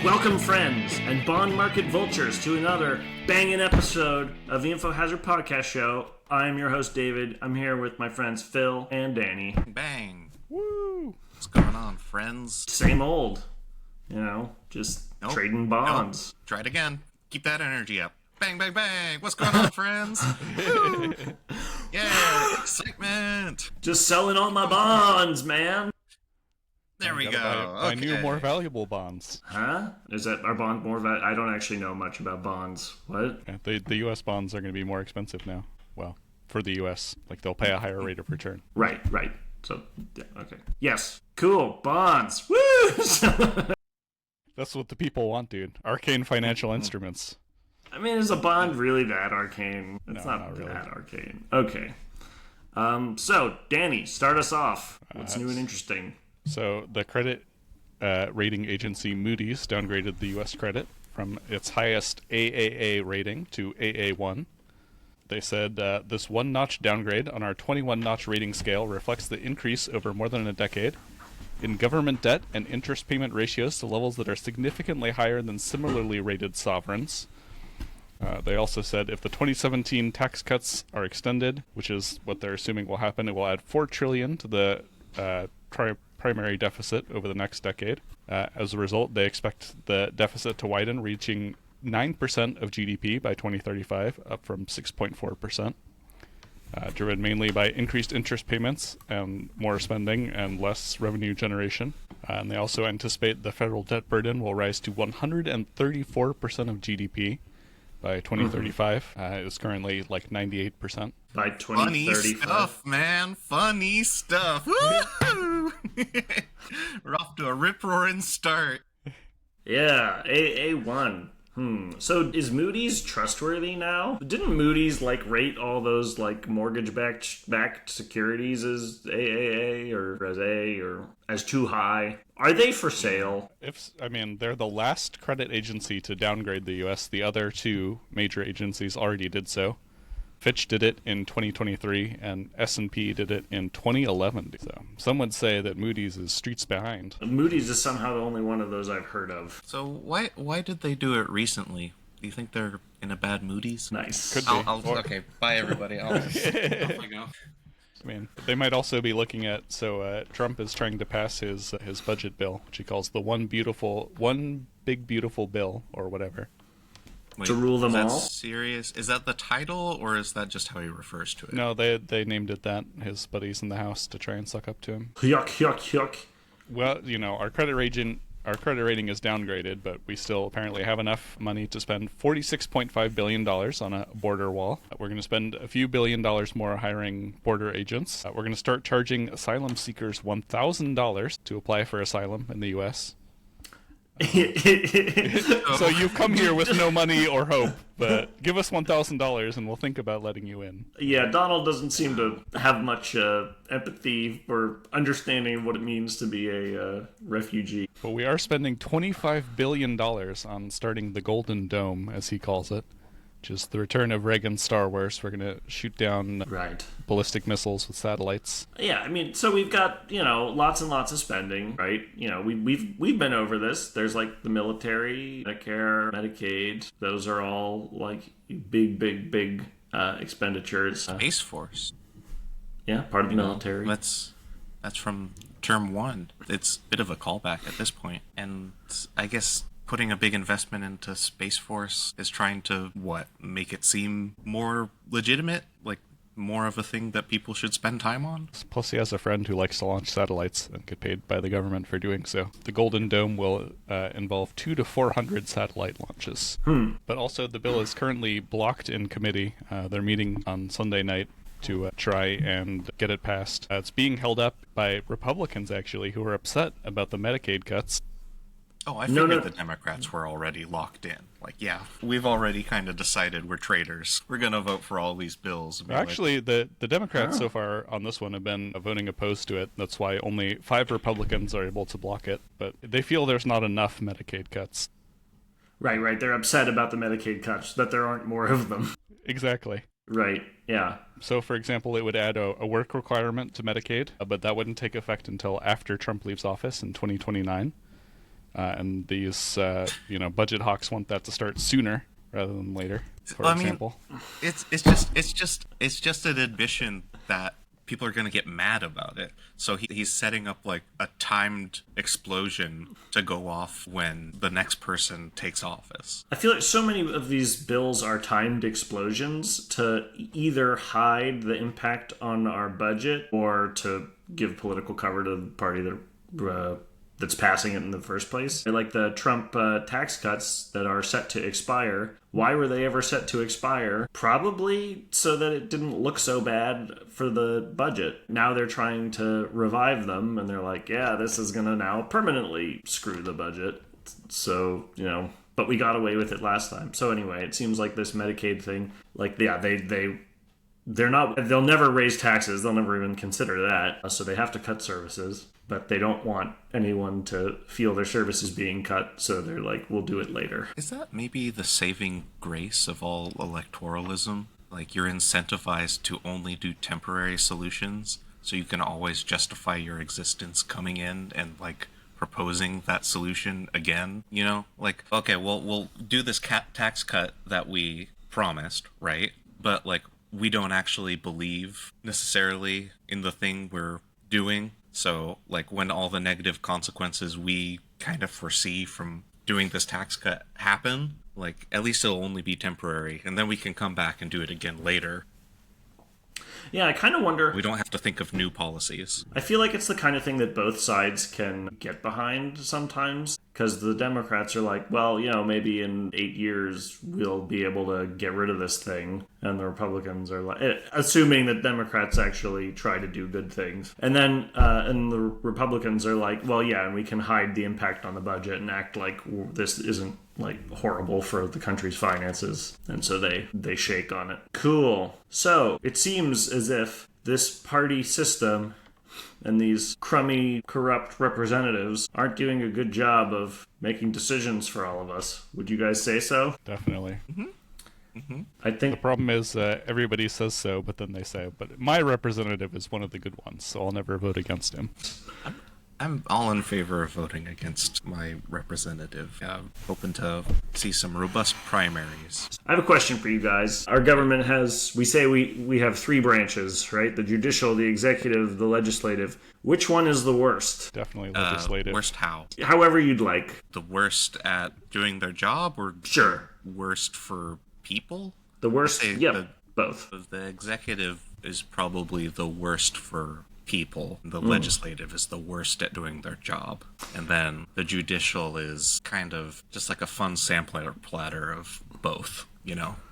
Welcome, friends and bond market vultures, to another banging episode of the InfoHazard Podcast Show. I'm your host, David. I'm here with my friends Phil and Danny. Bang. Woo! What's going on, friends? Same old. Just trading bonds. Nope. Try it again. Keep that energy up. Bang, bang, bang. What's going on, friends? Woo! Yeah, excitement. Just selling all my bonds, man. There we go. Buy new, more valuable bonds. Huh? Is that our bond more valuable? I don't actually know much about bonds. What? Yeah, the U.S. bonds are going to be more expensive now. Well, for the U.S. Like, they'll pay a higher rate of return. Right. So, yeah, okay. Yes. Cool. Bonds. Woo! That's what the people want, dude. Arcane financial instruments. I mean, is a bond really that arcane? It's No, not not really. that arcane. Okay. So, Danny, start us off. What's new and interesting? So the credit rating agency Moody's downgraded the U.S. credit from its highest AAA rating to AA1. They said this one-notch downgrade on our 21-notch rating scale reflects the increase over more than a decade in government debt and interest payment ratios to levels that are significantly higher than similarly rated sovereigns. They also said if the 2017 tax cuts are extended, which is what they're assuming will happen, it will add $4 trillion to the primary deficit over the next decade. As a result, they expect the deficit to widen, reaching 9% of GDP by 2035, up from 6.4%, driven mainly by increased interest payments and more spending and less revenue generation. And they also anticipate the federal debt burden will rise to 134% of GDP by 2035. It's currently like 98%. By Funny 2035. stuff, man. Funny stuff. Woo! We're off to a rip-roaring start. Yeah, AA1. So is Moody's trustworthy now? Didn't Moody's rate all those mortgage-backed securities as AAA or as A or as too high? Are they for sale? They're the last credit agency to downgrade the U.S. The other two major agencies already did so. Fitch did it in 2023, and S&P did it in 2011. So some would say that Moody's is streets behind. Moody's is somehow the only one of those I've heard of. So why did they do it recently? Do you think they're in a bad Moody's? Nice. Could be. Okay, bye everybody. Off I go. They might also be looking at, Trump is trying to pass his budget bill, which he calls the one big beautiful bill, or whatever. Wait, to rule them is that all? Serious? Is that the title, or is that just how he refers to it? No, they named it that. His buddies in the House to try and suck up to him. Yuck. Well, our credit rating is downgraded, but we still apparently have enough money to spend $46.5 billion on a border wall. We're going to spend a few $1 billion more hiring border agents. We're going to start charging asylum seekers $1,000 to apply for asylum in the U.S. So you come here with no money or hope, but give us $1,000 and we'll think about letting you in. Yeah, Donald doesn't seem to have much empathy or understanding of what it means to be a refugee. But we are spending $25 billion on starting the Golden Dome, as he calls it, which is the return of Reagan's Star Wars. We're going to shoot down ballistic missiles with satellites. Yeah, so we've got, lots and lots of spending, right? We've been over this. There's the military, Medicare, Medicaid. Those are all big expenditures. Space Force. Yeah, part of the military. That's from term one. It's a bit of a callback at this point. And I guess putting a big investment into Space Force is trying to, make it seem more legitimate? More of a thing that people should spend time on? Plus he has a friend who likes to launch satellites and get paid by the government for doing so. The Golden Dome will involve 200 to 400 satellite launches. But also the bill is currently blocked in committee. They're meeting on Sunday night to try and get it passed. It's being held up by Republicans, actually, who are upset about the Medicaid cuts. Oh, I No, figured no. the Democrats were already locked in. Like, yeah, we've already kind of decided we're traitors. We're gonna vote for all these bills. And be like, Actually, the Democrats so Oh. far on this one have been voting opposed to it. That's why only 5 Republicans are able to block it. But they feel there's not enough Medicaid cuts. Right, right. They're upset about the Medicaid cuts, that there aren't more of them. Exactly. Right, yeah. So, for example, it would add a work requirement to Medicaid, but that wouldn't take effect until after Trump leaves office in 2029. And these, budget hawks want that to start sooner rather than later. For example, it's just an admission that people are going to get mad about it. So he's setting up like a timed explosion to go off when the next person takes office. I feel like so many of these bills are timed explosions to either hide the impact on our budget or to give political cover to the party that's passing it in the first place. Like the Trump tax cuts that are set to expire. Why were they ever set to expire? Probably so that it didn't look so bad for the budget. Now they're trying to revive them, and they're like, yeah, this is going to now permanently screw the budget. So, but we got away with it last time. So anyway, it seems like this Medicaid thing, like, yeah, they'll never raise taxes. They'll never even consider that. So they have to cut services, but they don't want anyone to feel their services being cut. So they're like, we'll do it later. Is that maybe the saving grace of all electoralism? Like, you're incentivized to only do temporary solutions, so you can always justify your existence coming in and, like, proposing that solution again, Like, okay, well, we'll do this tax cut that we promised, right? But, like, we don't actually believe necessarily in the thing we're doing. So, like, when all the negative consequences we kind of foresee from doing this tax cut happen, like, at least it'll only be temporary, and then we can come back and do it again later. Yeah, I kind of wonder. We don't have to think of new policies. I feel like it's the kind of thing that both sides can get behind sometimes. Because the Democrats are like, well, maybe in 8 years we'll be able to get rid of this thing. And the Republicans are like, assuming that Democrats actually try to do good things. And then, and the Republicans are like, well, yeah, and we can hide the impact on the budget and act like this isn't like horrible for the country's finances. And so they shake on it. Cool. So it seems as if this party system and these crummy, corrupt representatives aren't doing a good job of making decisions for all of us. Would you guys say so? definitely. I The think problem is everybody says so, but then they say, but my representative is one of the good ones, so I'll never vote against him. I'm all in favor of voting against my representative. Hoping to see some robust primaries. I have a question for you guys. Our government we have 3 branches, right? The judicial, the executive, the legislative. Which one is the worst? Definitely legislative. Worst how? However you'd like. The worst at doing their job, or Sure. worst for people? The worst? Say Yep, both. The executive is probably the worst for people. The legislative is the worst at doing their job. And then the judicial is kind of just like a fun sampler platter of both.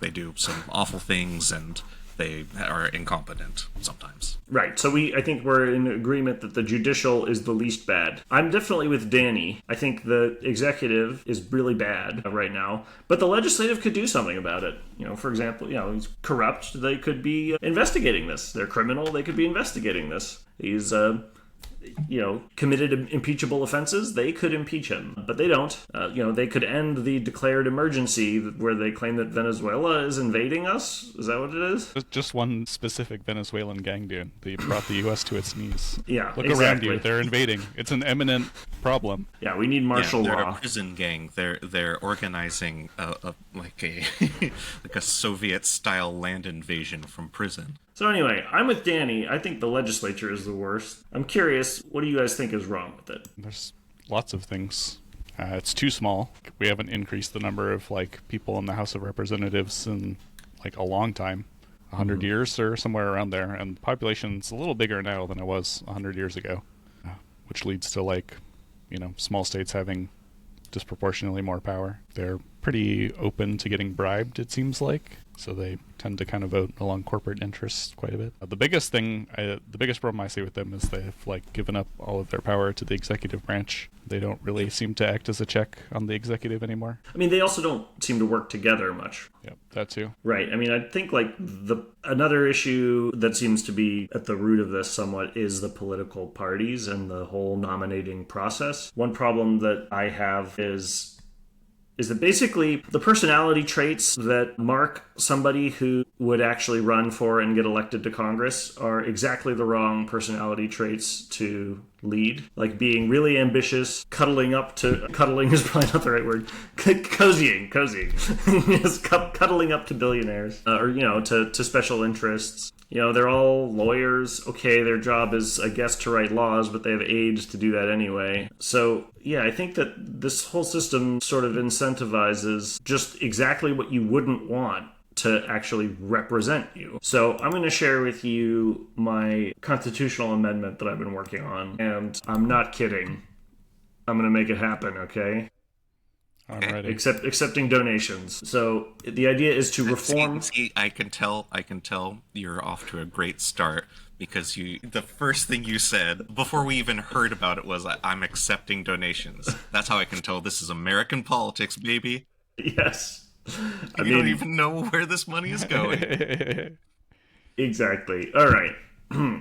They do some awful things and they are incompetent sometimes. Right. So I think we're in agreement that the judicial is the least bad. I'm definitely with Danny. I think the executive is really bad right now, but the legislative could do something about it. For example, he's corrupt. They could be investigating this. They're criminal. They could be investigating this. He's committed impeachable offenses. They could impeach him, but they don't. They could end the declared emergency where they claim that Venezuela is invading us. Is that what it is? Just one specific Venezuelan gang, dude. They brought the U.S. to its knees. Yeah, Look exactly. around you. They're invading. It's an imminent problem. Yeah, we need martial they're law. a prison gang. They're organizing like a Soviet style land invasion from prison. So anyway, I'm with Danny. I think the legislature is the worst. I'm curious, what do you guys think is wrong with it? There's lots of things. It's too small. We haven't increased the number of people in the House of Representatives in a long time, 100 years or somewhere around there. And the population's a little bigger now than it was 100 years ago, which leads to small states having disproportionately more power. They're pretty open to getting bribed, it seems like. So they tend to kind of vote along corporate interests quite a bit. The biggest problem I see with them is they've like given up all of their power to the executive branch. They don't really seem to act as a check on the executive anymore. I mean, they also don't seem to work together much. Yep, that too. Right. I mean, I think like another issue that seems to be at the root of this somewhat is the political parties and the whole nominating process. One problem that I have is that basically the personality traits that mark somebody who would actually run for and get elected to Congress are exactly the wrong personality traits to lead. Like being really ambitious, cuddling is probably not the right word, cozying, yes, cuddling up to billionaires, or, to special interests. They're all lawyers. Okay, their job is, I guess, to write laws, but they have aides to do that anyway. So, yeah, I think that this whole system sort of incentivizes just exactly what you wouldn't want to actually represent you. So I'm going to share with you my constitutional amendment that I've been working on, and I'm not kidding. I'm going to make it happen, okay? I'm ready. Accepting donations. So the idea is to reform. See, I can tell you're off to a great start because the first thing you said before we even heard about it was, "I'm accepting donations." That's how I can tell this is American politics, baby. Yes. I don't even know where this money is going. Exactly. All right.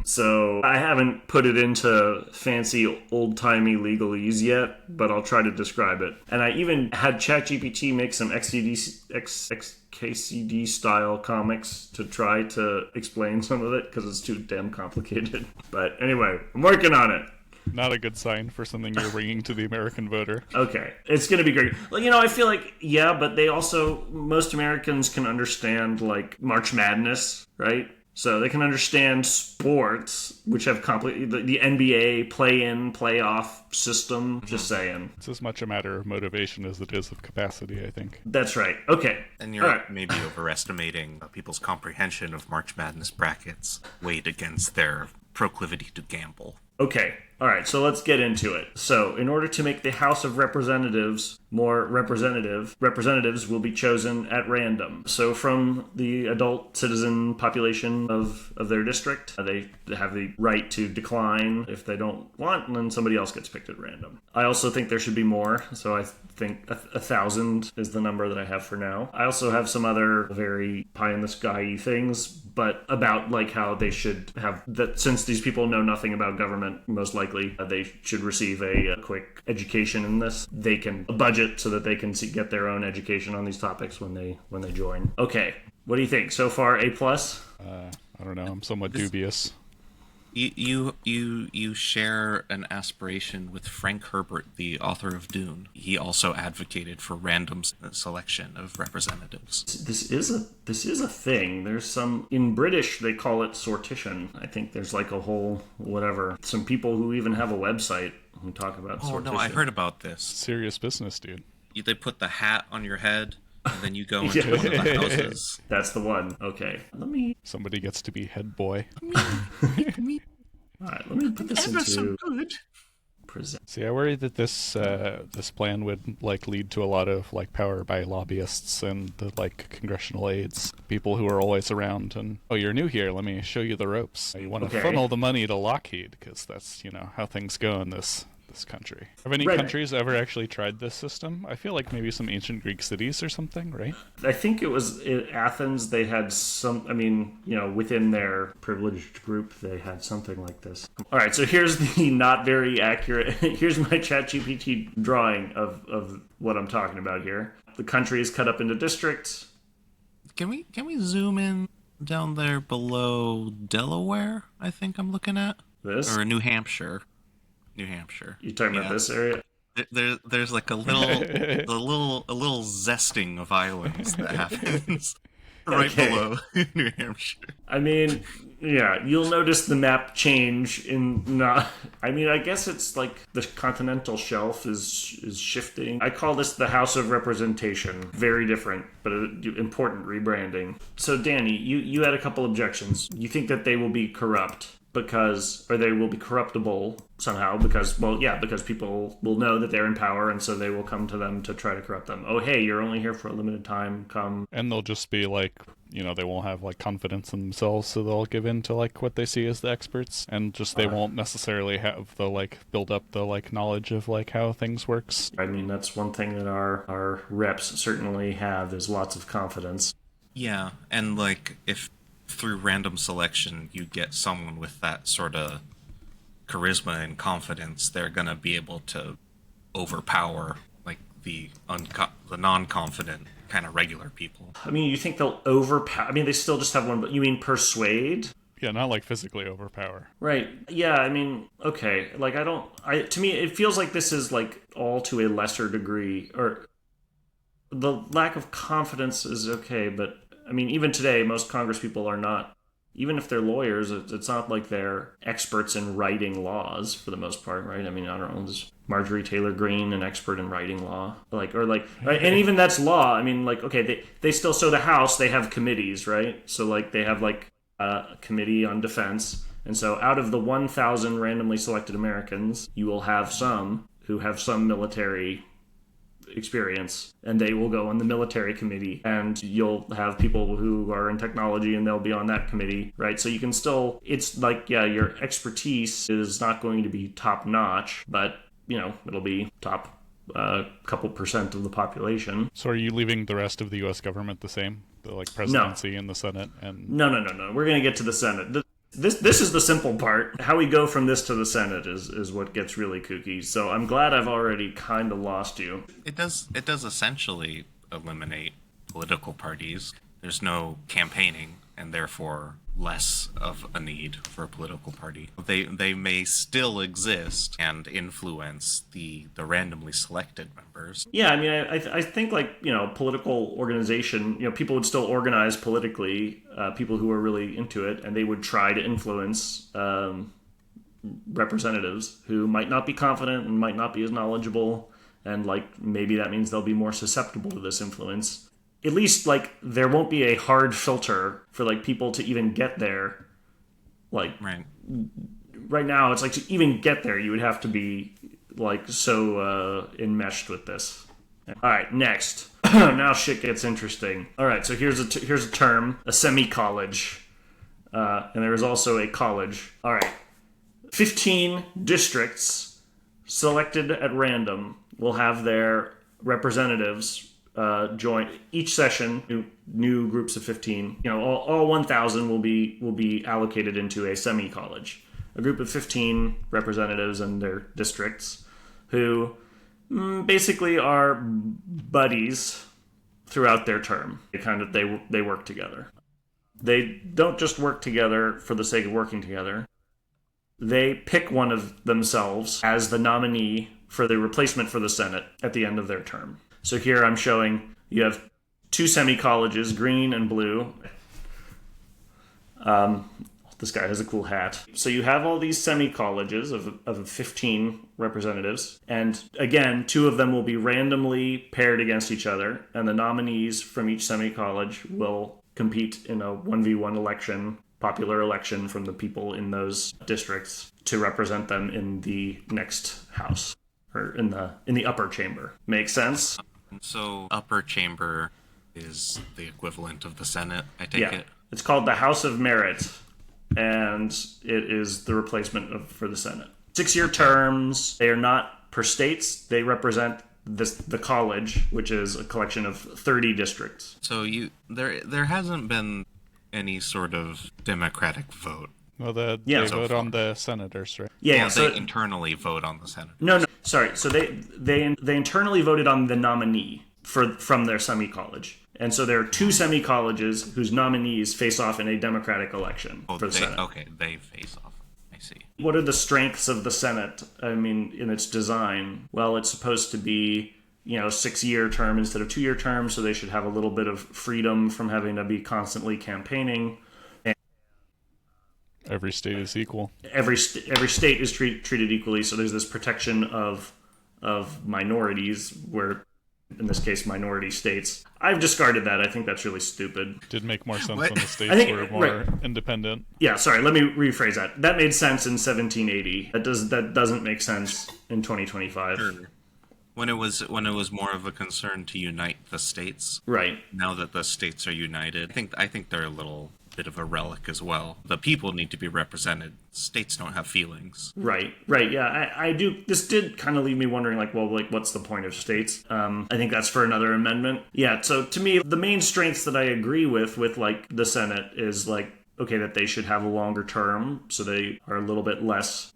So I haven't put it into fancy old-timey legalese yet, but I'll try to describe it. And I even had ChatGPT make some XKCD style comics to try to explain some of it because it's too damn complicated. But anyway, I'm working on it. Not a good sign for something you're bringing to the American voter. Okay, it's going to be great. Well, I feel like, yeah, but most Americans can understand, like, March Madness, right? So they can understand sports, which have the NBA play-in, play-off system, just saying. It's as much a matter of motivation as it is of capacity, I think. That's right. Okay. And you're maybe overestimating people's comprehension of March Madness brackets weighed against their proclivity to gamble. Okay. All right, so let's get into it. So, in order to make the House of Representatives more representative, representatives will be chosen at random. So, from the adult citizen population of their district, they have the right to decline if they don't want, and then somebody else gets picked at random. I also think there should be more, so I think 1,000 is the number that I have for now. I also have some other very pie-in-the-sky things, but about like how they should have that, since these people know nothing about government, most likely they should receive a quick education in this. They can budget so that they can get their own education on these topics when they join. Okay, what do you think so far? A+? I don't know. I'm somewhat dubious. You share an aspiration with Frank Herbert, the author of Dune. He also advocated for random selection of representatives. This is a thing. There's some in British they call it sortition. I think there's like a whole whatever. Some people who even have a website who talk about sortition. Oh no, I heard about this. Serious business, dude. They put the hat on your head. And then you go into one of the houses. That's the one. Okay. Somebody gets to be head boy. Alright, let me put this into... Present. See, I worry that this plan would like lead to a lot of like power by lobbyists and the like congressional aides, people who are always around. And you're new here. Let me show you the ropes. You want to funnel the money to Lockheed because that's how things go in this country. Have any countries ever actually tried this system? I feel like maybe some ancient Greek cities or something, right? I think it was in Athens. They had some, within their privileged group, they had something like this. All right, so here's the not very accurate, here's my ChatGPT drawing of what I'm talking about here. The country is cut up into districts. Can we zoom in down there below Delaware? I think I'm looking at this, or New Hampshire. New Hampshire. You talking about this area? There's like a little zesting of islands that happens right below New Hampshire. I mean, yeah, you'll notice the map change I guess it's like the continental shelf is shifting. I call this the House of Representation. Very different, but important rebranding. So, Danny, you had a couple objections. You think that they will be corrupt. or they will be corruptible somehow because, well, yeah, because people will know that they're in power, and so they will come to them to try to corrupt them. Oh, hey, you're only here for a limited time, come. And they'll just be like, they won't have like confidence in themselves, so they'll give in to like what they see as the experts, and just they won't necessarily have the like build up the like knowledge of like how things works. I mean, that's one thing that our reps certainly have, is lots of confidence. Yeah, and like if through random selection you get someone with that sort of charisma and confidence, they're gonna be able to overpower like the non-confident kind of regular people. I mean, you think they'll overpower? I mean, they still just have one, but you mean persuade? Yeah, not like physically overpower. Right. Yeah, I mean, okay. Like, to me, it feels like this is like all to a lesser degree, or the lack of confidence is okay, but I mean, even today, most Congress people are not, even if they're lawyers, it's not like they're experts in writing laws for the most part, right? I mean, I don't know, is Marjorie Taylor Greene an expert in writing law? And even that's law. I mean, like, okay, they still, so the House, they have committees, right? So, like, they have, like, a committee on defense. And so out of the 1,000 randomly selected Americans, you will have some who have some military experience, and they will go on the military committee, and you'll have people who are in technology and they'll be on that committee, right? So you can still, it's like, yeah, your expertise is not going to be top notch, but it'll be top couple percent of the population. So are you leaving the rest of the U.S. government the same, the like presidency and the Senate? And no, we're going to get to the Senate. This is the simple part. How we go from this to the Senate is what gets really kooky. So I'm glad I've already kind of lost you. It does essentially eliminate political parties. There's no campaigning, and therefore less of a need for a political party. They may still exist and influence the randomly selected members. Yeah, I mean, I think like, political organization, people would still organize politically, people who are really into it, and they would try to influence representatives who might not be confident and might not be as knowledgeable, and like maybe that means they'll be more susceptible to this influence. At least, like, there won't be a hard filter for, like, people to even get there. Like, right now, it's like, to even get there, you would have to be, like, so enmeshed with this. All right, next. Now shit gets interesting. All right, so here's a term, a semi-college. And there is also a college. All right. 15 districts selected at random will have their representatives join each session. New groups of 15. All 1,000 will be allocated into a semi-college, a group of 15 representatives and their districts, who basically are buddies throughout their term. They work together. They don't just work together for the sake of working together. They pick one of themselves as the nominee for the replacement for the Senate at the end of their term. So here I'm showing you have two semi-colleges, green and blue. This guy has a cool hat. So you have all these semi-colleges of 15 representatives. And again, two of them will be randomly paired against each other. And the nominees from each semi-college will compete in a 1v1 election, popular election from the people in those districts to represent them in the next house, or in the upper chamber. Make sense? So upper chamber is the equivalent of the Senate, I take it? It's called the House of Merit, and it is the replacement for the Senate. 6-year terms. They are not per states. They represent the college, which is a collection of 30 districts. So there hasn't been any sort of democratic vote. Well, they vote on the senators, right? Yeah, so they internally vote on the senators. No, sorry. So they internally voted on the nominee from their semi-college. And so there are two semi-colleges whose nominees face off in a democratic election for the Senate. Okay, they face off. I see. What are the strengths of the Senate? I mean, in its design? Well, it's supposed to be, 6-year term instead of 2-year term, so they should have a little bit of freedom from having to be constantly campaigning. Every state is equal. Every state is treated equally, so there's this protection of minorities where in this case, minority states. I've discarded that. I think that's really stupid. Did make more sense What? when the states were more independent. Yeah, sorry, let me rephrase that. That made sense in 1780. That doesn't make sense in 2025. Sure. When it was more of a concern to unite the states. Right. Now that the states are united, I think they're a little bit of a relic as well. The people need to be represented. States don't have feelings. Right. Yeah, I do. This did kind of leave me wondering, what's the point of states? I think that's for another amendment. Yeah. So to me, the main strengths that I agree with the Senate is okay, that they should have a longer term, so they are a little bit less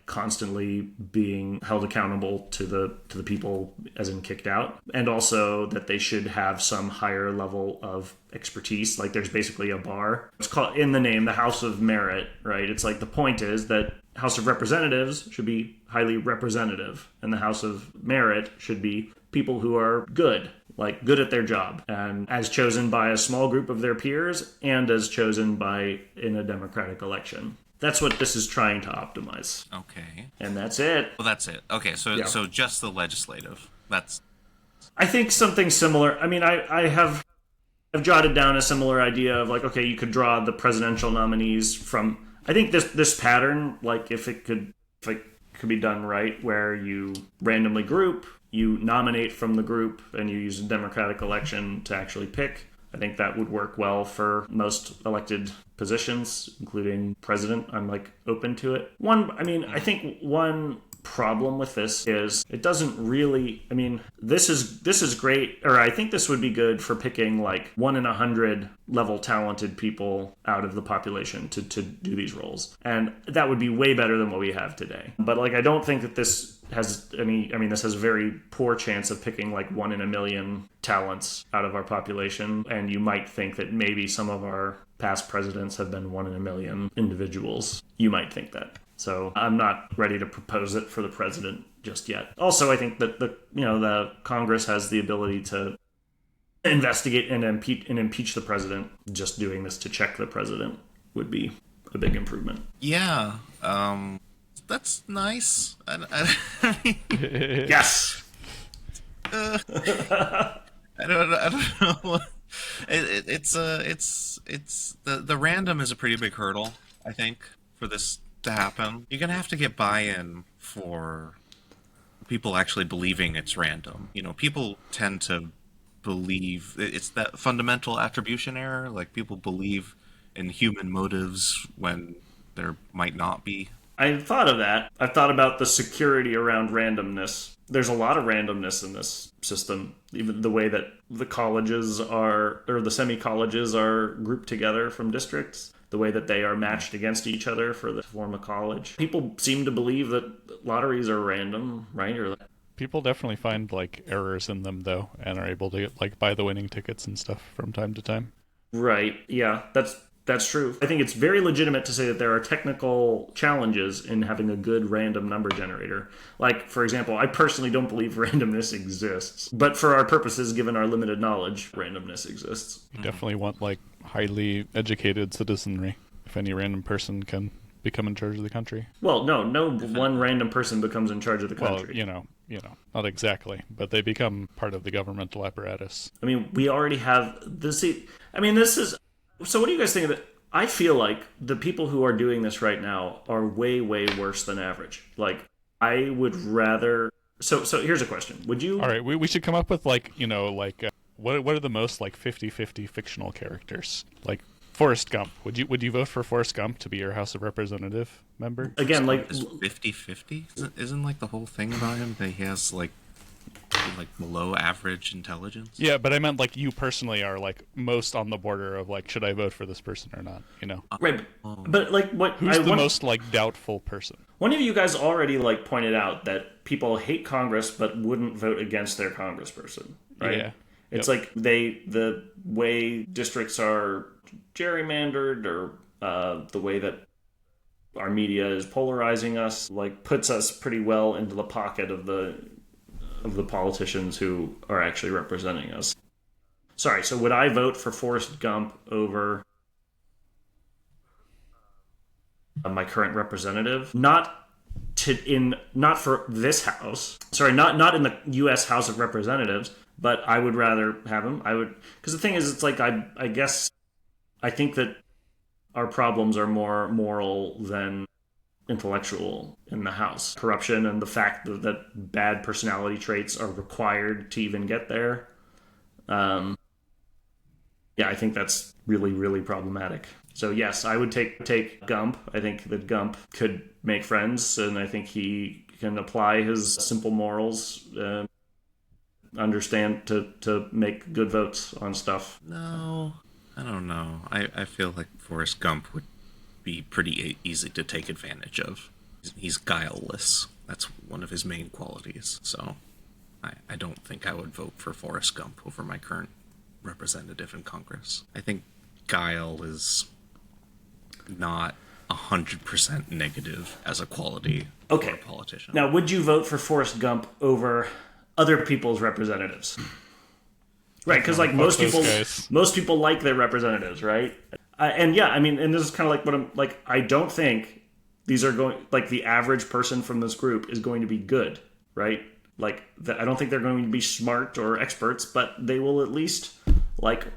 constantly being held accountable to the people, as in kicked out, and also that they should have some higher level of expertise. There's basically a bar. It's called, in the name, the House of Merit, right? It's the point is that House of Representatives should be highly representative, and the House of Merit should be people who are good at their job, and as chosen by a small group of their peers and as chosen in a democratic election. That's what this is trying to optimize. Okay. And that's it. Well, that's it. Okay, so just the legislative. That's... I think something similar. I mean, I've jotted down a similar idea of okay, you could draw the presidential nominees from. I think this pattern, if it could be done right, where you randomly group, you nominate from the group, and you use a democratic election to actually pick. I think that would work well for most elected positions, including president. I'm open to it. I think one problem with this is it doesn't really, this is great, or I think this would be good for picking 1 in 100 level talented people out of the population to do these roles. And that would be way better than what we have today. But I don't think that this has this has a very poor chance of picking 1 in a million talents out of our population. And you might think that maybe some of our past presidents have been 1 in a million individuals. You might think that. So I'm not ready to propose it for the president just yet. Also, I think that the Congress has the ability to investigate and impeach the president. Just doing this to check the president would be a big improvement. Yeah, that's nice. Yes. I don't know. It's the random is a pretty big hurdle, I think, for this to happen. You're gonna have to get buy-in for people actually believing it's random. People tend to believe it's that fundamental attribution error. People believe in human motives when there might not be. I thought of that. I've thought about the security around randomness. There's a lot of randomness in this system. Even the way that the colleges or the semi-colleges are grouped together from districts, the way that they are matched against each other for the form of college. People seem to believe that lotteries are random, right? People definitely find errors in them though, and are able to buy the winning tickets and stuff from time to time. Right. Yeah, that's true. I think it's very legitimate to say that there are technical challenges in having a good random number generator. For example, I personally don't believe randomness exists. But for our purposes, given our limited knowledge, randomness exists. You definitely want highly educated citizenry. If any random person can become in charge of the country. Well, no one random person becomes in charge of the country. Well, not exactly, but they become part of the governmental apparatus. We already have this. This is. So what do you guys think of it? I feel like the people who are doing this right now are way, way worse than average. I would rather... So here's a question. Would you... All right, we should come up with, what are the most, 50-50 fictional characters? Forrest Gump. Would you vote for Forrest Gump to be your House of Representative member? Again, Is 50-50? Isn't the whole thing about him that he has, below average intelligence? Yeah, but I meant you personally are most on the border of should I vote for this person or not? Right, but what? Who's the most doubtful person? One of you guys already pointed out that people hate Congress but wouldn't vote against their congressperson. Right? Yeah. It's the way districts are gerrymandered, or the way that our media is polarizing us, puts us pretty well into the pocket of the politicians who are actually representing us. Sorry, so would I vote for Forrest Gump over my current representative? Not for this house. Sorry, not in the U.S. House of Representatives. but I would rather have him. I would, because the thing is, it's like I guess I think that our problems are more moral than intellectual in the House. Corruption and the fact that bad personality traits are required to even get there. Yeah, I think that's really, really problematic. So yes, I would take Gump. I think that Gump could make friends, and I think he can apply his simple morals and understand to make good votes on stuff. No, I don't know. I feel like Forrest Gump would be pretty easy to take advantage of. He's guileless. That's one of his main qualities. So I don't think I would vote for Forrest Gump over my current representative in Congress. I think guile is not 100% negative as a quality for a politician. Now, would you vote for Forrest Gump over other people's representatives? Right, because like most people like their representatives, right? And yeah, I mean, and this is kind of like what I'm like. I don't think these are going like the average person from this group is going to be good, right? Like, I don't think they're going to be smart or experts, but they will at least like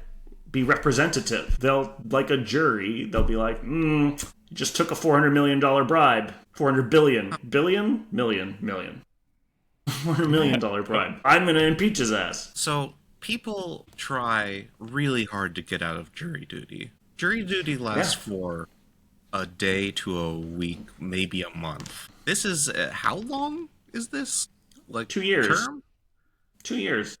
be representative. They'll, like a jury, they'll be like, you just took a $400 million bribe. $400 billion. Billion? Million. $400 million bribe. I'm going to impeach his ass. So people try really hard to get out of jury duty. Jury duty lasts for a day to a week, maybe a month. This is, how long is this? Like 2 years. Term? 2 years.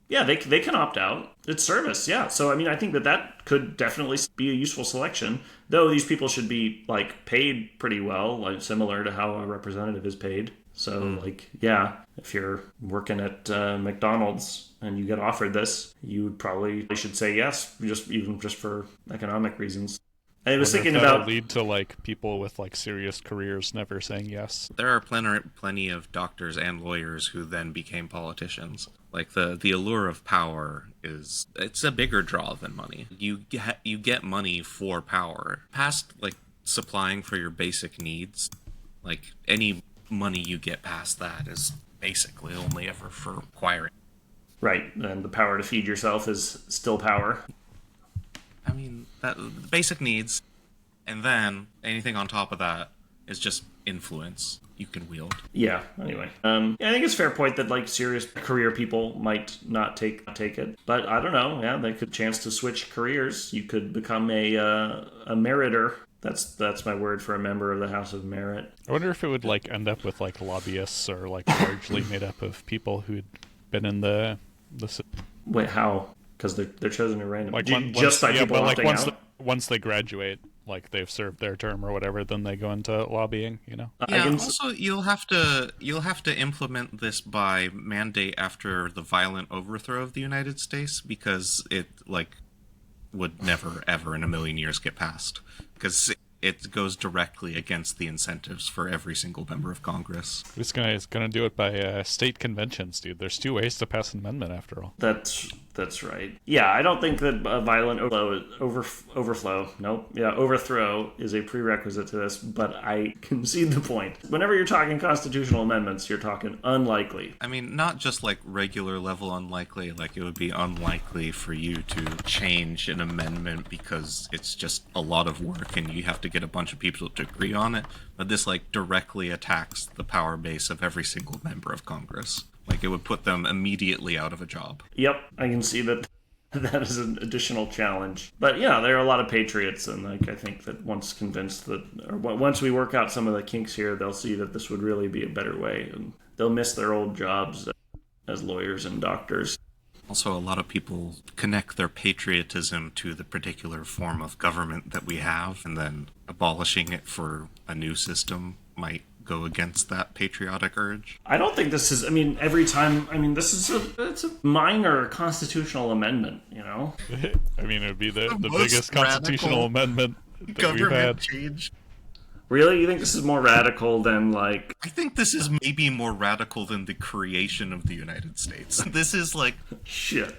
Yeah, they can opt out. It's service, yeah. So, I mean, I think that could definitely be a useful selection. Though these people should be, like, paid pretty well, like similar to how a representative is paid. So, like, yeah, if you're working at McDonald's and you get offered this, you probably should say yes, even just for economic reasons. I was thinking about lead to like people with like serious careers never saying yes. There are plenty of doctors and lawyers who then became politicians. Like the allure of power it's a bigger draw than money. You get money for power. Past like supplying for your basic needs, like any money you get past that is basically only ever for acquiring. Right, and the power to feed yourself is still power. I mean, the basic needs, and then anything on top of that is just influence you can wield. Yeah, anyway. I think it's a fair point that, like, serious career people might not take it. But I don't know, yeah, they could chance to switch careers. You could become a meritor. That's my word for a member of the House of Merit. I wonder if it would, like, end up with, like, lobbyists or, like, largely made up of people who'd been in the... Wait, how? Because they're chosen at random. Like just by people opting out? Once they graduate, like they've served their term or whatever, then they go into lobbying. You know. Yeah. Also, you'll have to implement this by mandate after the violent overthrow of the United States, because it would never ever in a million years get passed, because it goes directly against the incentives for every single member of Congress. It's gonna do it by state conventions, dude. There's 2 ways to pass an amendment, after all. That's right. Yeah, I don't think that violent overthrow is a prerequisite to this, but I concede the point. Whenever you're talking constitutional amendments, you're talking unlikely. I mean, not just like regular level unlikely, like it would be unlikely for you to change an amendment because it's just a lot of work and you have to get a bunch of people to agree on it, but this like directly attacks the power base of every single member of Congress. Like, it would put them immediately out of a job. Yep, I can see that is an additional challenge. But yeah, there are a lot of patriots, and like I think that once we work out some of the kinks here, they'll see that this would really be a better way, and they'll miss their old jobs as lawyers and doctors. Also, a lot of people connect their patriotism to the particular form of government that we have, and then abolishing it for a new system might go against that patriotic urge. I don't think this is, this is it's a minor constitutional amendment, you know? I mean, it would be the biggest constitutional amendment that we've had. Change. Really? You think this is more radical than, like... I think this is maybe more radical than the creation of the United States. This is like... Shit.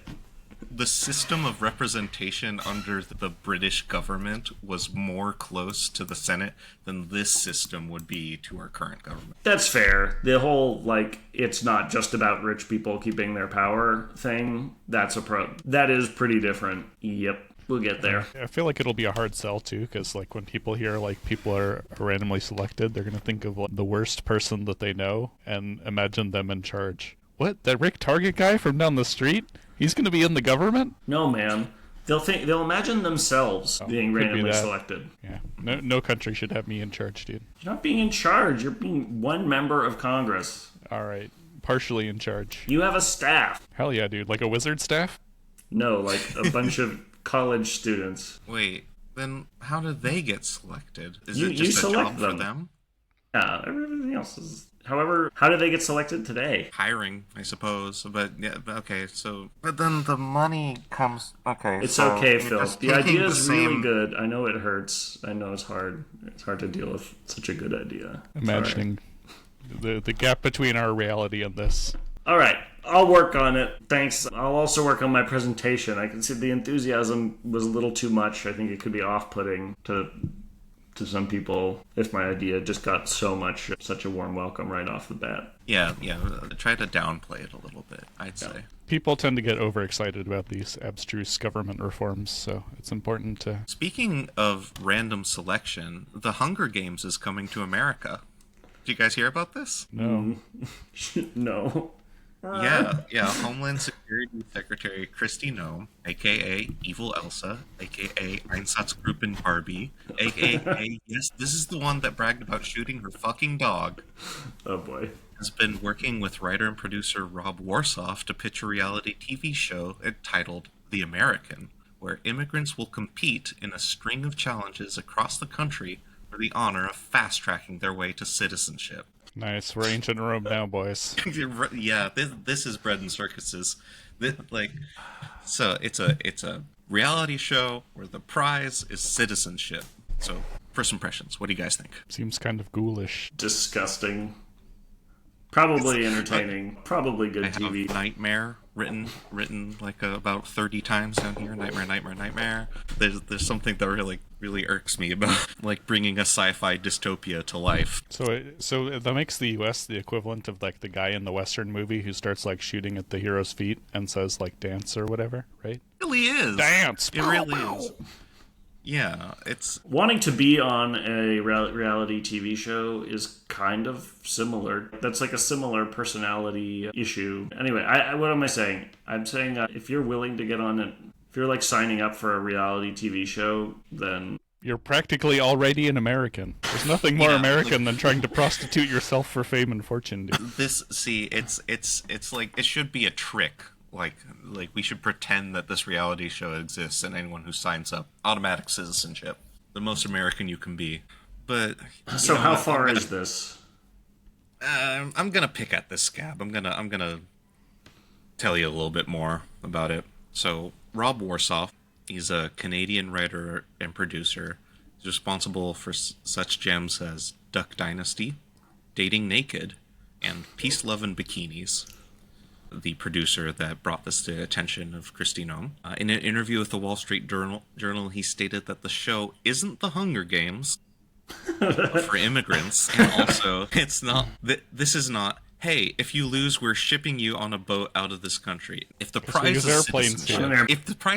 the system of representation under the British government was more close to the Senate than this system would be to our current government. That's fair. The whole, like, it's not just about rich people keeping their power thing, that is pretty different. Yep. We'll get there. I feel like it'll be a hard sell too, because like when people hear like people are randomly selected, they're gonna think of like, the worst person that they know and imagine them in charge. What? That Rick Target guy from down the street? He's gonna be in the government? No, man. They'll imagine themselves being randomly selected. Yeah. No country should have me in charge, dude. You're not being in charge. You're being one member of Congress. All right. Partially in charge. You have a staff. Hell yeah, dude. Like a wizard staff? No, like a bunch of college students. Wait, then how do they get selected? Is You it just a select job them. for them? Yeah, everything else is... However, how do they get selected today? Hiring, I suppose. But yeah, okay, so... But then the money comes... Okay, It's so okay, you're Phil. just The taking idea is the really same- good. I know it hurts. I know it's hard. It's hard to deal with such a good idea. Imagining the gap between our reality and this. All right, I'll work on it. Thanks. I'll also work on my presentation. I can see the enthusiasm was a little too much. I think it could be off-putting to some people if my idea just got such a warm welcome right off the bat. Yeah, try to downplay it a little bit, I'd say. People tend to get overexcited about these abstruse government reforms, so it's important to... Speaking of random selection, The Hunger Games is coming to America. Did you guys hear about this? No. No. Yeah. Homeland Security Secretary Kristi Noem, aka Evil Elsa, aka Einsatzgruppen Barbie, aka yes, this is the one that bragged about shooting her fucking dog, Oh boy. has been working with writer and producer Rob Warsoff to pitch a reality TV show entitled The American, where immigrants will compete in a string of challenges across the country for the honor of fast-tracking their way to citizenship. Nice. We're ancient Rome now, boys. Yeah, this is bread and circuses. So it's a reality show where the prize is citizenship. So first impressions, what do you guys think? Seems kind of ghoulish. Disgusting. Probably entertaining. Probably good I have TV. nightmare written like about 30 times down here. Nightmare. There's something that really irks me about like bringing a sci-fi dystopia to life. So that makes the U.S. the equivalent of like the guy in the Western movie who starts like shooting at the hero's feet and says like dance or whatever, right? It really is. Dance. It really is. Yeah, it's Wanting to be on a reality TV show is kind of similar. That's like a similar personality issue. Anyway, what am I saying? I'm saying if you're willing to get on it, if you're like signing up for a reality TV show, then You're practically already an American. There's nothing more American than trying to prostitute yourself for fame and fortune, dude. it's like it should be a trick. Like we should pretend that this reality show exists, and anyone who signs up, automatic citizenship, the most American you can be. But so how far is this? I'm gonna pick at this scab. I'm gonna tell you a little bit more about it. So Rob Warsoff, he's a Canadian writer and producer. He's responsible for such gems as Duck Dynasty, Dating Naked, and Peace, Love, and Bikinis. The producer that brought this to the attention of Kristi Noem. In an interview with the Wall Street Journal, he stated that the show isn't the Hunger Games for immigrants, and also it's not. This is not. Hey, if you lose, we're shipping you on a boat out of this country. If the prize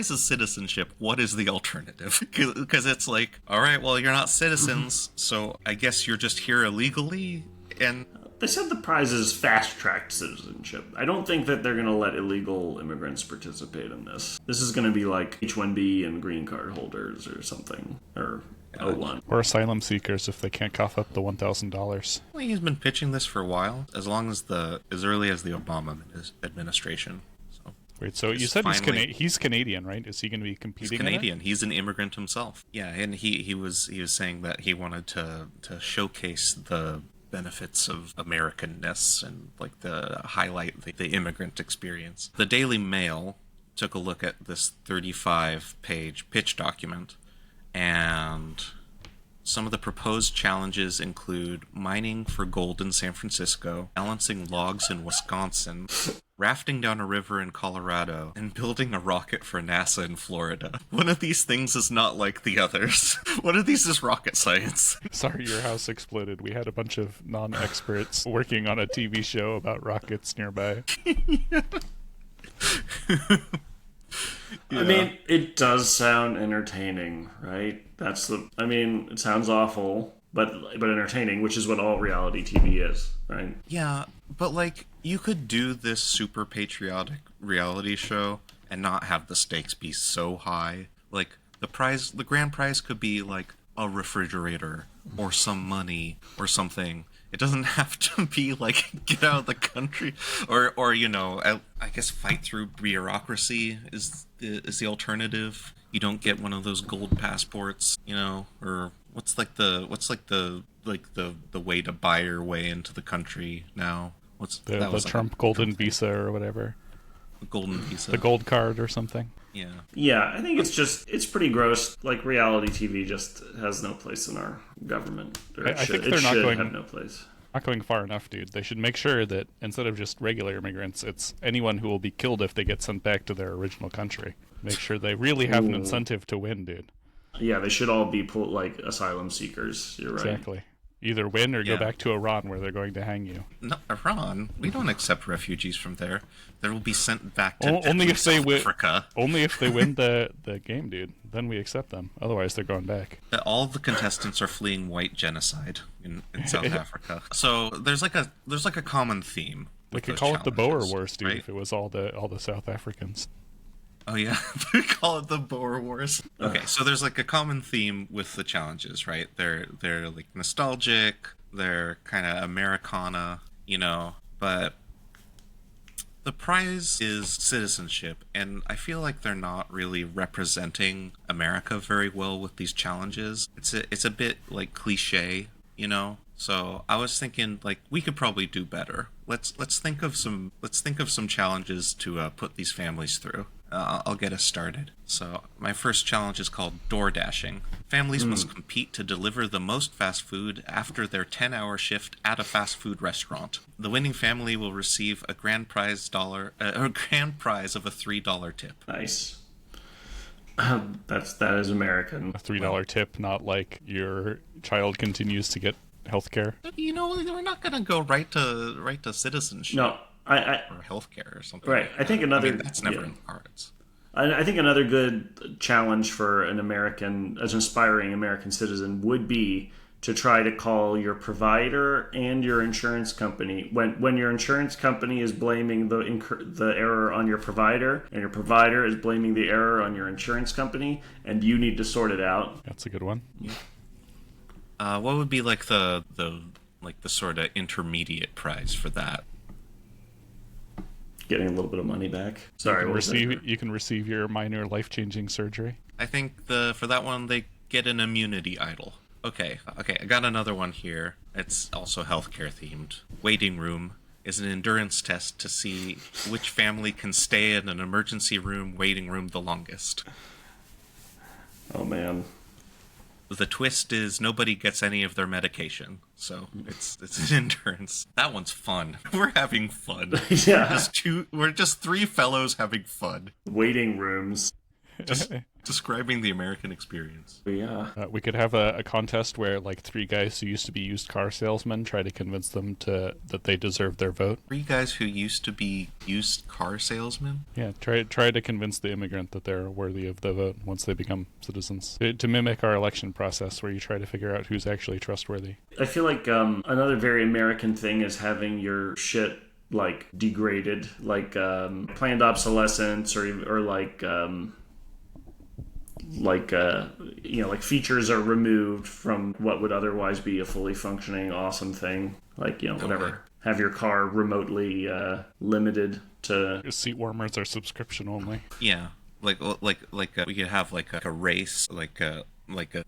is citizenship, what is the alternative? Because it's like, all right, well, you're not citizens, so I guess you're just here illegally, and. They said the prize is fast-tracked citizenship. I don't think that they're going to let illegal immigrants participate in this. This is going to be like H-1B and green card holders or something. Or O-1. Or asylum seekers if they can't cough up the $1,000. Well, he's been pitching this for a while, as early as the Obama administration. So Wait, so you said he's Canadian, right? Is he going to be competing? He's Canadian. He's an immigrant himself. Yeah, and he was saying that he wanted to showcase the benefits of Americanness and like the highlight the immigrant experience. The Daily Mail took a look at this 35-page pitch document and Some of the proposed challenges include mining for gold in San Francisco, balancing logs in Wisconsin, rafting down a river in Colorado, and building a rocket for NASA in Florida. One of these things is not like the others. One of these is rocket science. Sorry, your house exploded. We had a bunch of non-experts working on a TV show about rockets nearby. I mean, it does sound entertaining, right? It sounds awful, but entertaining, which is what all reality TV is, right? Yeah, but like, you could do this super patriotic reality show and not have the stakes be so high. Like, the grand prize could be like a refrigerator or some money or something. It doesn't have to be like get out of the country or I guess fight through bureaucracy is the alternative. You don't get one of those gold passports, or what's the way to buy your way into the country now? The Trump golden visa or whatever. The golden visa. The gold card or something. Yeah. Yeah, I think it's pretty gross. Like, reality TV just has no place in our government. I think they're not going have no place. Not going far enough, dude. They should make sure that instead of just regular immigrants, it's anyone who will be killed if they get sent back to their original country. Make sure they really have an incentive to win, dude. Yeah, they should all be like asylum seekers. You're right. Exactly. Either win or go back to Iran where they're going to hang you. No, Iran? We don't accept refugees from there. They will be sent back to only if they win. Africa. Only if they win the game, dude. Then we accept them. Otherwise, they're going back. All the contestants are fleeing white genocide in South Africa. So there's like a common theme. We could call it the Boer Wars, dude, right? if it was all the South Africans. Oh yeah, we call it the Boer Wars. Okay, so there's like a common theme with the challenges, right? They're like nostalgic, they're kind of Americana, but the prize is citizenship, and I feel like they're not really representing America very well with these challenges. It's a bit like cliche, So I was thinking, like, we could probably do better. Let's think of some challenges to put these families through. I'll get us started. So my first challenge is called door dashing. Families must compete to deliver the most fast food after their 10-hour shift at a fast food restaurant. The winning family will receive a grand prize of a $3 tip. Nice. That is American. A $3 tip, not like your child continues to get healthcare. We're not gonna go right to citizenship. No. Or healthcare or something. Right. I think that's never in the cards. I think another good challenge for an aspiring American citizen would be to try to call your provider and your insurance company when your insurance company is blaming the error on your provider and your provider is blaming the error on your insurance company, and you need to sort it out. That's a good one. Yeah. What would be like the sort of intermediate prize for that? Getting a little bit of money back. Sorry, you can receive your minor life-changing surgery. I think for that one they get an immunity idol. Okay, I got another one here. It's also healthcare themed. Waiting room is an endurance test to see which family can stay in an emergency room waiting room the longest. Oh man. The twist is nobody gets any of their medication, so it's an endurance. That one's fun. We're having fun. Yeah. We're just three fellows having fun. Waiting rooms. Just describing the American experience. Yeah. We could have a contest where like three guys who used to be used car salesmen try to convince them that they deserve their vote. Three guys who used to be used car salesmen? Yeah, try to convince the immigrant that they're worthy of the vote once they become citizens. To mimic our election process where you try to figure out who's actually trustworthy. I feel like another very American thing is having your shit like degraded, like planned obsolescence or like features are removed from what would otherwise be a fully functioning awesome thing, like whatever. Okay. Have your car remotely limited to seat warmers are subscription only. Yeah, like we could have like a race, like a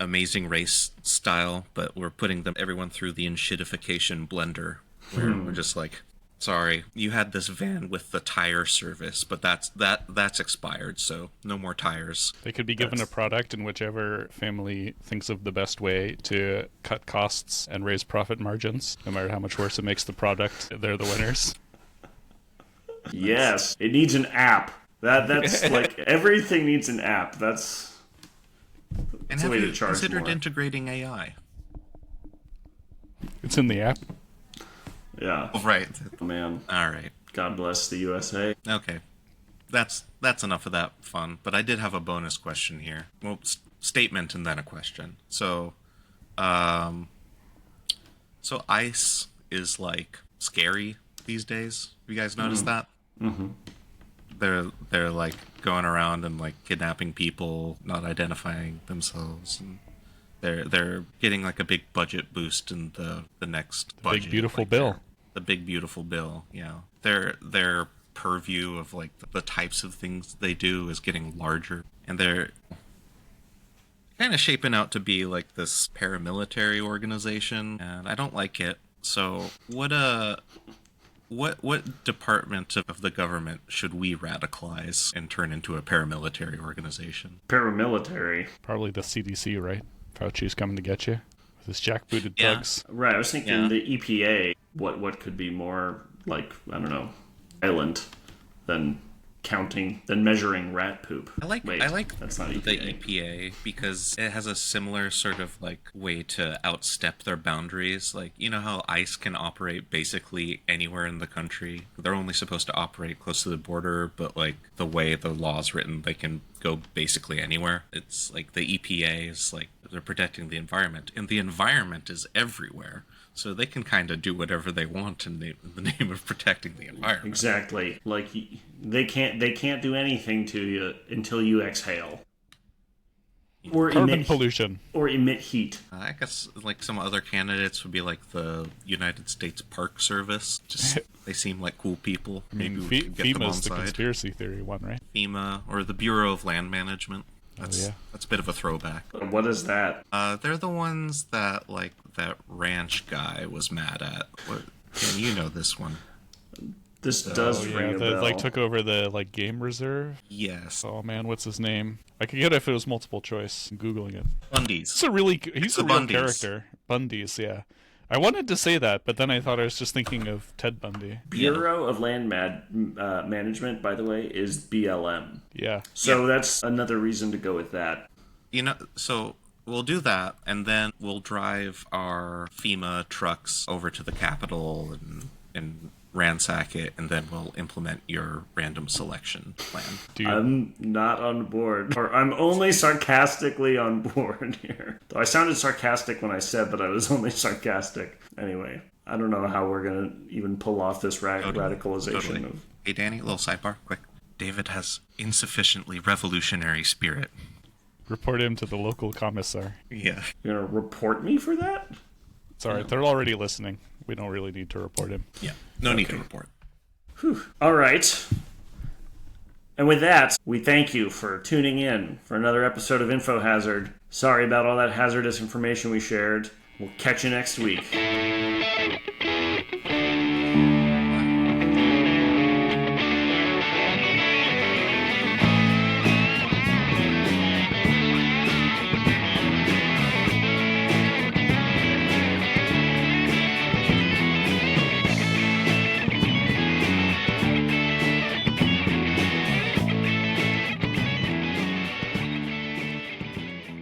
Amazing Race style, but we're putting everyone through the enshittification blender, where we're just like Sorry, you had this van with the tire service, but that's expired, so no more tires. They could be given a product in whichever family thinks of the best way to cut costs and raise profit margins. No matter how much worse it makes the product, they're the winners. Yes, it needs an app. That's like everything needs an app. That's And a have way you to charge considered more. integrating AI? It's in the app. Yeah. Oh, right. Man, All right. God bless the USA. Okay. That's enough of that fun. But I did have a bonus question here. Well, statement and then a question. So ICE is like scary these days. You guys notice that? Mm-hmm. They're like going around and like kidnapping people, not identifying themselves, and they're getting like a big budget boost in the next budget. Big beautiful like, bill. The big beautiful bill. Yeah, their purview of like the types of things they do is getting larger, and they're kind of shaping out to be like this paramilitary organization, and I don't like it. So what department of the government should we radicalize and turn into a paramilitary organization? Paramilitary. Probably the CDC, right? Fauci's coming to get you with his jackbooted Yeah. thugs. Right, I was thinking Yeah. the EPA. What could be more like, I don't know, violent than measuring rat poop. I like that's not E the EPA. EPA because it has a similar sort of like way to outstep their boundaries. Like, you know how ICE can operate basically anywhere in the country. They're only supposed to operate close to the border, but like the way the law's written, they can go basically anywhere. It's like the EPA is like they're protecting the environment, and the environment is everywhere. So they can kind of do whatever they want in the name of protecting the environment. Exactly. Like they can't do anything to you until you exhale. Or Carbon pollution. Or emit heat. I guess like some other candidates would be like the United States Park Service. Just they seem like cool people. I mean, Maybe we could get them on FEMA's the side. conspiracy theory one, right? FEMA or the Bureau of Land Management. That's yeah. that's a bit of a throwback. What is that? They're the ones that like that ranch guy was mad at. What? And you know this one. This does ring a that bell. like took over the like game reserve. Yes, Oh man, what's his name? I could get it if it was multiple choice. I'm Googling it. Bundy's. He's the a real Bundys. character. Bundy's, yeah. I wanted to say that, but then I thought I was just thinking of Ted Bundy. Bureau of Land Management, by the way, is BLM. Yeah. So that's another reason to go with that. You know, so we'll do that, and then we'll drive our FEMA trucks over to the Capitol and ransack it, and then we'll implement your random selection plan. I'm not on board. Or I'm only sarcastically on board here. Though I sounded sarcastic when I said that I was only sarcastic. Anyway, I don't know how we're going to even pull off this radicalization Totally. of... Hey, Danny, a little sidebar, quick. David has insufficiently revolutionary spirit. Report him to the local commissar. Yeah. You're going to report me for that? It's alright, they're already listening. We don't really need to report him. Yeah. No need to report. All right. And with that, we thank you for tuning in for another episode of Info Hazard. Sorry about all that hazardous information we shared. We'll catch you next week.